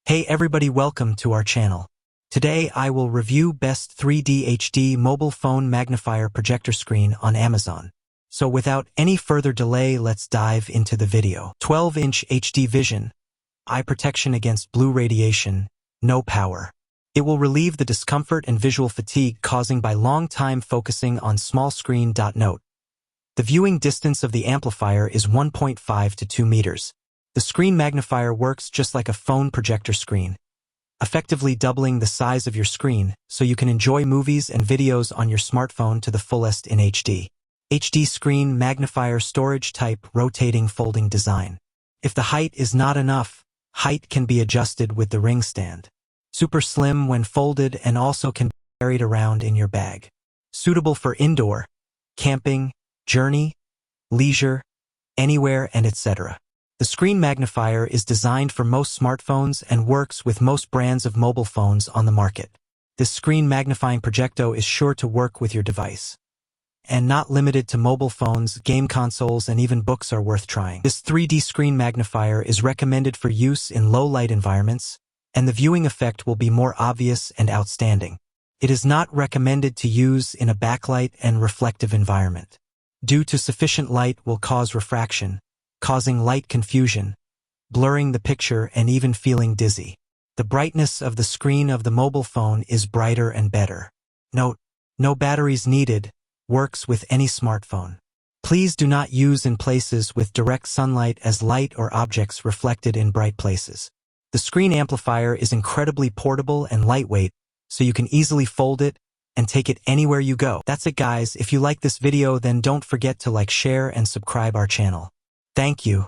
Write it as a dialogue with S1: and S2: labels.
S1: Hey everybody, welcome to our channel. Today I will review best 3D HD mobile phone magnifier projector screen on Amazon. So without any further delay, let's dive into the video. 12-inch HD vision, eye protection against blue radiation, no power. It will relieve the discomfort and visual fatigue caused by long time focusing on small screen.NOTE. The viewing distance of the amplifier is 1.5 to 2 meters. The screen magnifier works just like a phone projector screen, effectively doubling the size of your screen so you can enjoy movies and videos on your smartphone to the fullest in HD. HD screen magnifier storage type rotating folding design. If the height is not enough, height can be adjusted with the ring stand. Super slim when folded and also can be carried around in your bag. Suitable for indoor, camping, journey, leisure, anywhere and etc. The screen magnifier is designed for most smartphones and works with most brands of mobile phones on the market. This screen magnifying projecto is sure to work with your device. And not limited to mobile phones, game consoles, and even books are worth trying. This 3D screen magnifier is recommended for use in low-light environments, and the viewing effect will be more obvious and outstanding. It is not recommended to use in a backlight and reflective environment. Due to sufficient light will cause refraction, causing light confusion, blurring the picture and even feeling dizzy. The brightness of the screen of the mobile phone is brighter and better. Note: no batteries needed, works with any smartphone. Please do not use in places with direct sunlight as light or objects reflected in bright places. The screen amplifier is incredibly portable and lightweight, so you can easily fold it and take it anywhere you go. That's it guys. If you like this video, then don't forget to like, share, and subscribe our channel. Thank you.